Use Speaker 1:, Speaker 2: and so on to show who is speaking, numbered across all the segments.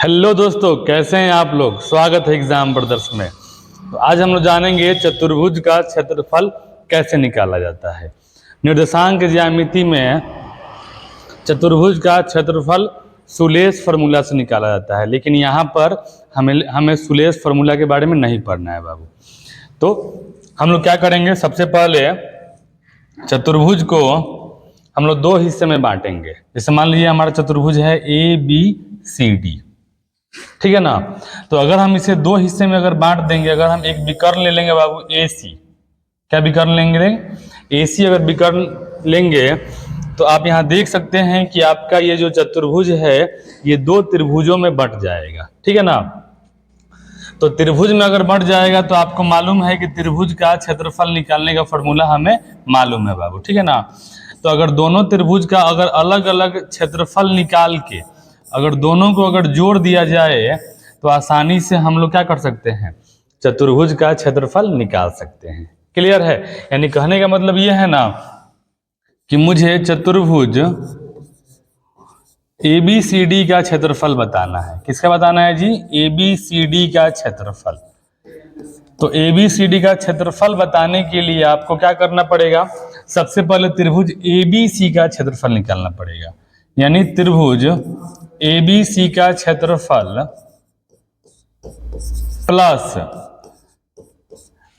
Speaker 1: Hello दोस्तों, कैसे हैं आप लोग। स्वागत है एग्जाम ब्रदर्स में। तो आज हम लोग जानेंगे चतुर्भुज का क्षेत्रफल कैसे निकाला जाता है। निर्देशांक ज्यामिति में चतुर्भुज का क्षेत्रफल सुलेश फार्मूला से निकाला जाता है, लेकिन यहाँ पर हमें सुलेश फार्मूला के बारे में नहीं पढ़ना है बाबू। तो हम लोग क्या करेंगे, सबसे पहले चतुर्भुज को हम लोग दो हिस्से में बांटेंगे। जैसे मान लीजिए हमारा चतुर्भुज है ABCD, ठीक है ना। तो अगर हम इसे दो हिस्से में अगर बांट देंगे, अगर हम एक विकर्ण ले लेंगे बाबू AC, क्या विकर्ण लेंगे, AC अगर विकर्ण लेंगे तो आप यहाँ देख सकते हैं कि आपका ये जो चतुर्भुज है ये दो त्रिभुजों में बंट जाएगा, ठीक है ना। तो त्रिभुज में अगर बंट जाएगा तो आपको मालूम है कि त्रिभुज का क्षेत्रफल निकालने का फॉर्मूला हमें मालूम है बाबू, ठीक है ना। तो अगर दोनों त्रिभुज का अगर अलग अलग क्षेत्रफल निकाल के अगर दोनों को अगर जोड़ दिया जाए तो आसानी से हम लोग क्या कर सकते हैं, चतुर्भुज का क्षेत्रफल निकाल सकते हैं। क्लियर है। यानी कहने का मतलब ये है ना कि मुझे चतुर्भुज ABCD का क्षेत्रफल बताना है। किसका बताना है जी, ABCD का क्षेत्रफल। तो ABCD का क्षेत्रफल बताने के लिए आपको क्या करना पड़ेगा, सबसे पहले त्रिभुज ABC का क्षेत्रफल निकालना पड़ेगा। यानी त्रिभुज ABC का क्षेत्रफल प्लस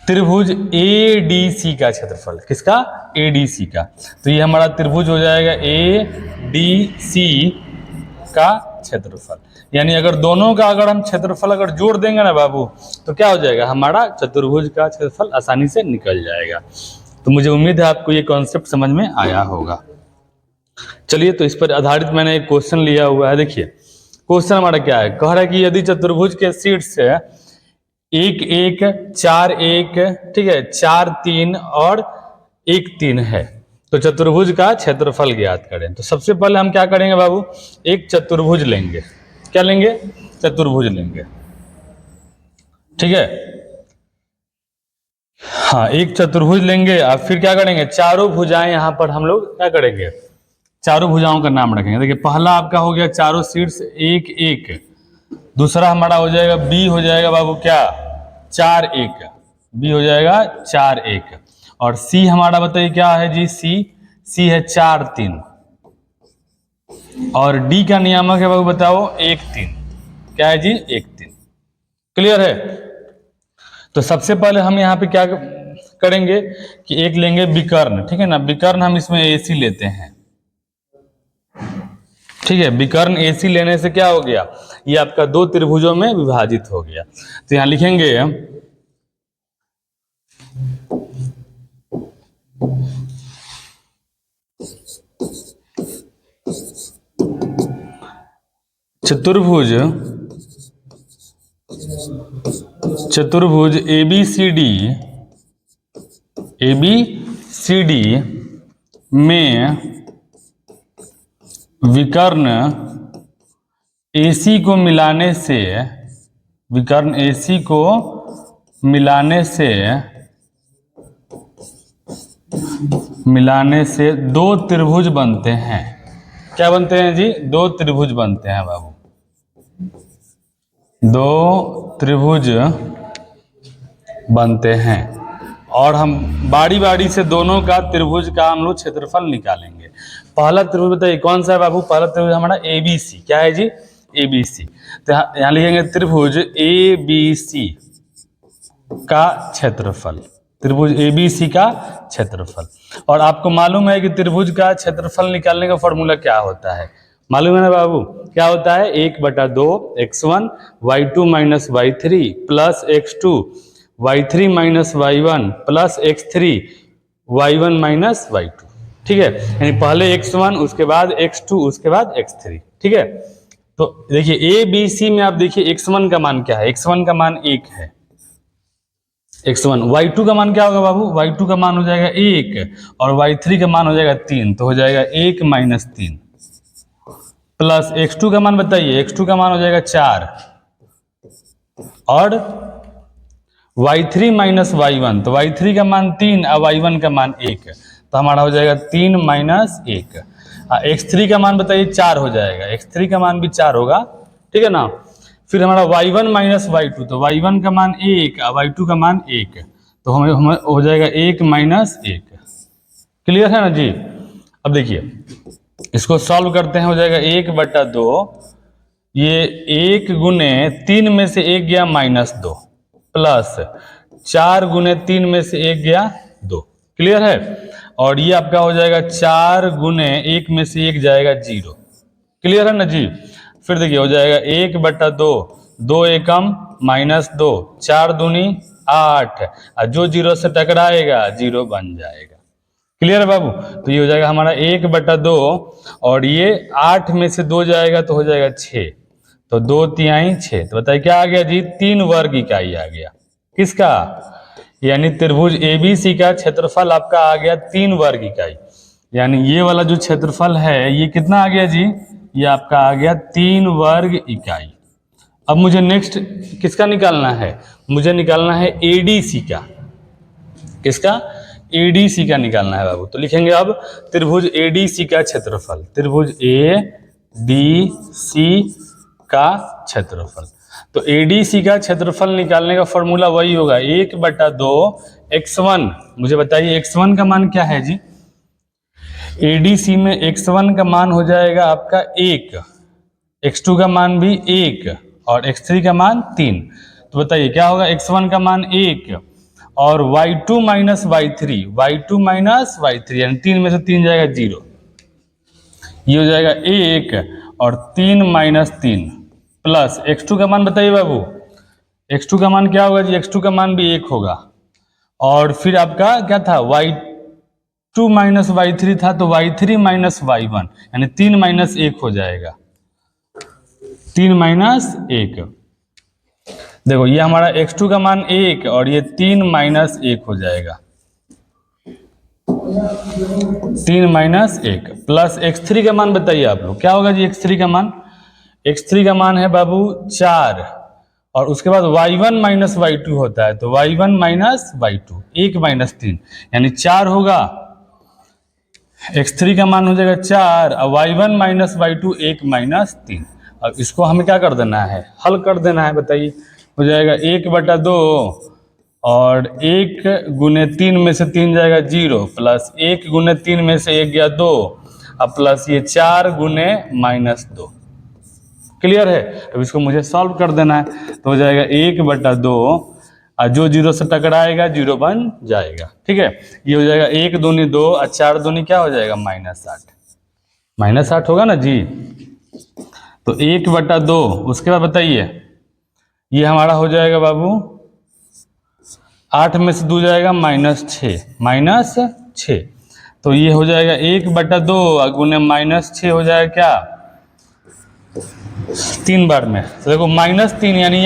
Speaker 1: त्रिभुज ADC का क्षेत्रफल। किसका, ADC का। तो ये हमारा त्रिभुज हो जाएगा ADC का क्षेत्रफल। यानी अगर दोनों का अगर हम क्षेत्रफल अगर जोड़ देंगे ना बाबू तो क्या हो जाएगा, हमारा चतुर्भुज का क्षेत्रफल आसानी से निकल जाएगा। तो मुझे उम्मीद है आपको ये कॉन्सेप्ट समझ में आया होगा। चलिए, तो इस पर आधारित मैंने एक क्वेश्चन लिया हुआ है। देखिए क्वेश्चन हमारा क्या है, कह रहा है कि यदि चतुर्भुज के शीर्ष 1 1 4 1, ठीक है, 4 3 और 1 3 है, तो चतुर्भुज का क्षेत्रफल ज्ञात करें। तो सबसे पहले हम क्या करेंगे बाबू, एक चतुर्भुज लेंगे। क्या लेंगे, चतुर्भुज लेंगे, ठीक है। हाँ, एक चतुर्भुज लेंगे और फिर क्या करेंगे, चारों भुजाएं यहाँ पर हम लोग क्या करेंगे, चारों भुजाओं का नाम रखेंगे। देखिए पहला आपका हो गया चारों शीर्ष 1 1, दूसरा हमारा हो जाएगा B हो जाएगा बाबू क्या, 4 1, B हो जाएगा 4 1, और C हमारा बताइए क्या है जी, C है 4 3, और D का नियामक है बाबू बताओ 1 3, क्या है जी 1 3। क्लियर है। तो सबसे पहले हम यहाँ पे क्या करेंगे कि एक लेंगे विकर्ण, ठीक है ना। विकर्ण हम इसमें AC लेते हैं, ठीक है। विकर्ण AC लेने से क्या हो गया, ये आपका दो त्रिभुजों में विभाजित हो गया। तो यहां लिखेंगे चतुर्भुज ABCD में विकर्ण AC को मिलाने से, विकर्ण AC को मिलाने से दो त्रिभुज बनते हैं। क्या बनते हैं जी, दो त्रिभुज बनते हैं बाबू। दो त्रिभुज बनते हैं और हम बारी बारी से दोनों का त्रिभुज का हम लोग क्षेत्रफल निकालेंगे। पहला त्रिभुज बताइए कौन सा है बाबू, पहला त्रिभुज हमारा ABC। क्या है जी, ABC। तो यहाँ लिखेंगे त्रिभुज ABC का क्षेत्रफल, त्रिभुज ABC का क्षेत्रफल। और आपको मालूम है कि त्रिभुज का क्षेत्रफल निकालने का फॉर्मूला क्या होता है, मालूम है ना बाबू, क्या होता है, 1/2 x1 y2 minus y3 plus x2 y3 minus y1 plus x3 y1 minus y2, ठीक है। यानी पहले x1 उसके बाद x2 उसके बाद x3, ठीक है। तो देखिए ABC में आप देखिए x1 का मान क्या है, x1 का मान 1 है, x1। y2 का मान क्या होगा बाबू, y2 का मान हो जाएगा 1 और y3 का मान हो जाएगा 3, तो हो जाएगा 1 माइनस 3 प्लस x2 का मान बताइए, x2 का मान हो जाएगा 4 और y3 माइनस y1, तो y3 का मान 3 और y1 का मान 1, तो हमारा हो जाएगा 3 माइनस 1। x3 का मान बताइए 4 हो जाएगा, x3 का मान भी 4 होगा, ठीक है ना। फिर हमारा y1 माइनस y2, तो y1 का मान 1 और y2 का मान 1, तो हमें हो जाएगा 1 माइनस 1। क्लियर है ना जी। अब देखिए इसको सॉल्व करते हैं, हो जाएगा 1/2, ये 1 गुने 3 में से 1 गया -2, प्लस 4 गुने 3 में से 1 गया 2। क्लियर है। और ये आपका हो जाएगा 4 गुने 1 में से 1 जाएगा 0। क्लियर है ना जी। फिर देखिए हो जाएगा 1/2, 2 एकम -2, 4 दूनी 8, और जो 0 से टकराएगा 0 बन जाएगा। क्लियर है बाबू। तो ये हो जाएगा हमारा 1/2, और ये 8 में से 2 जाएगा तो हो जाएगा 6, तो 2 तिहाई 6, तो बताइए क्या आ गया जी, 3 वर्ग इकाई आ गया। किसका? यानी त्रिभुज ABC का क्षेत्रफल आपका आ गया 3 वर्ग इकाई। यानी ये वाला जो क्षेत्रफल है ये कितना आ गया जी, ये आपका आ गया 3 वर्ग इकाई। अब मुझे नेक्स्ट किसका निकालना है, मुझे निकालना है ADC का। किसका? ADC का निकालना है बाबू। तो लिखेंगे अब त्रिभुज ADC का क्षेत्रफल, त्रिभुज ADC का क्षेत्रफल। तो ADC का क्षेत्रफल निकालने का फॉर्मूला वही होगा 1/2 x1। मुझे बताइए x1 का मान क्या है जी। ADC में x1 का मान हो जाएगा आपका 1, x2 का मान भी 1 और x3 का मान 3। तो बताइए क्या होगा, x1 का मान 1 और y2 माइनस y3 यानी 3 में से 3 जाएगा 0, ये हो जाएगा 1 और 3 माइनस 3 प्लस x2 का मान बताइए बाबू, x2 का मान क्या होगा जी, x2 का मान भी 1 होगा। और फिर आपका क्या था, y2 माइनस y3 था, तो y3 माइनस y1 यानी 3 माइनस 1 हो जाएगा, 3 माइनस 1। देखो ये हमारा x2 का मान 1 और ये 3 माइनस 1 हो जाएगा, 3 माइनस 1 प्लस x3 का मान बताइए आप लोग क्या होगा जी। x3 का मान, x3 का मान है बाबू 4 और उसके बाद y1 माइनस y2 होता है, तो y1 माइनस y2 1 माइनस 3 यानी 4 होगा। x3 का मान हो जाएगा 4 और y1 माइनस y2 1 माइनस 3। अब इसको हमें क्या कर देना है, हल कर देना है। बताइए हो जाएगा 1/2 और 1 गुने 3 में से 3 जाएगा 0 प्लस 1 गुने 3 में से 1 गया 2 अब प्लस ये 4 गुने -2। क्लियर है। अब इसको मुझे सॉल्व कर देना है, तो हो जाएगा 1/2 और जो 0 से टकराएगा 0 बन जाएगा। ठीक है, ये हो जाएगा 1 दूनी 2 और 4 दूनी क्या हो जाएगा -8 होगा ना जी। तो 1/2 उसके बाद बताइए ये हमारा हो जाएगा बाबू 8 में से 2 जाएगा -6 तो ये हो जाएगा 1/2 गुने -6 हो जाएगा क्या 3 बार में। तो देखो -3 यानी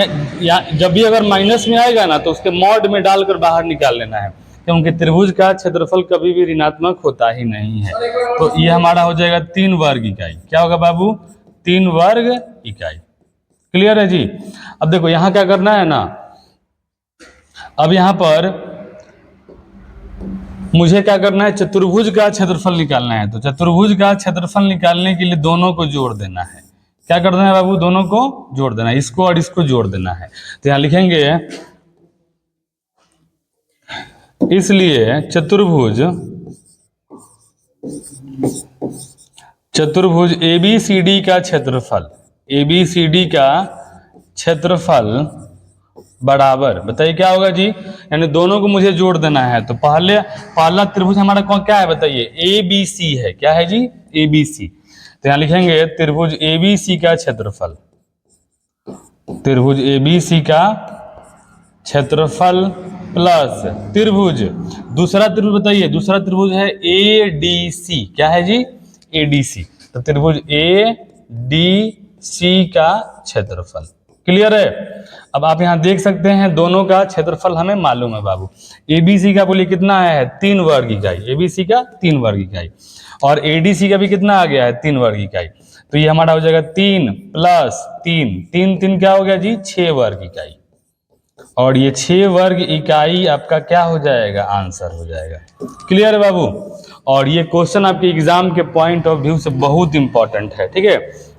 Speaker 1: जब भी अगर माइनस में आएगा ना तो उसके मॉड में डालकर बाहर निकाल लेना है, क्योंकि त्रिभुज का क्षेत्रफल कभी भी ऋणात्मक होता ही नहीं है। तो ये हमारा हो जाएगा 3 वर्ग इकाई। क्या होगा बाबू, 3 वर्ग इकाई। क्लियर है जी। अब देखो यहां क्या करना है ना, अब यहां पर मुझे क्या करना है, चतुर्भुज का क्षेत्रफल निकालना है। तो चतुर्भुज का क्षेत्रफल निकालने के लिए दोनों को जोड़ देना है। क्या करना है बाबू, दोनों को जोड़ देना है, इसको और इसको जोड़ देना है। तो यहां लिखेंगे इसलिए चतुर्भुज ABCD का क्षेत्रफल बराबर, बताइए क्या होगा जी, यानी दोनों को मुझे जोड़ देना है। तो पहला त्रिभुज हमारा कौन क्या है बताइए, ABC है। क्या है जी, ABC। तो यहां लिखेंगे त्रिभुज ABC का क्षेत्रफल, त्रिभुज ABC का क्षेत्रफल प्लस त्रिभुज, दूसरा त्रिभुज बताइए, दूसरा त्रिभुज है ADC। क्या है जी, ADC। तो त्रिभुज ADC का क्षेत्रफल। क्लियर है। अब आप यहां देख सकते हैं दोनों का क्षेत्रफल हमें मालूम है बाबू। ABC का बोलिए कितना है 3 वर्ग इकाई, ABC का 3 वर्ग इकाई, और ADC का भी कितना आ गया है 3 वर्ग इकाई। तो ये हमारा हो जाएगा 3 प्लस 3 क्या हो गया जी, 6 वर्ग इकाई। और ये 6 वर्ग इकाई आपका क्या हो जाएगा, आंसर हो जाएगा। क्लियर है बाबू। और ये क्वेश्चन आपके एग्जाम के पॉइंट ऑफ व्यू से बहुत इंपॉर्टेंट है। ठीक है,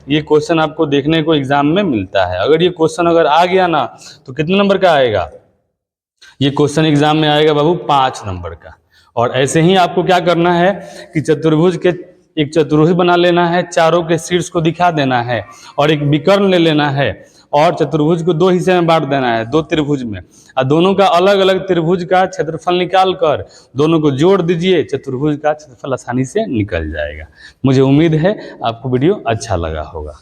Speaker 1: ये क्वेश्चन आपको देखने को एग्जाम में मिलता है। अगर ये क्वेश्चन अगर आ गया ना तो कितने नंबर का आएगा? ये क्वेश्चन एग्जाम में आएगा बाबू 5 नंबर का। और ऐसे ही आपको क्या करना है कि चतुर्भुज के एक चतुर्भुज बना लेना है, चारों के शीर्ष को दिखा देना है और एक विकर्ण ले लेना है और चतुर्भुज को 2 हिस्से में बांट देना है, 2 त्रिभुज में, और दोनों का अलग अलग त्रिभुज का क्षेत्रफल निकाल कर दोनों को जोड़ दीजिए, चतुर्भुज का क्षेत्रफल आसानी से निकल जाएगा। मुझे उम्मीद है आपको वीडियो अच्छा लगा होगा।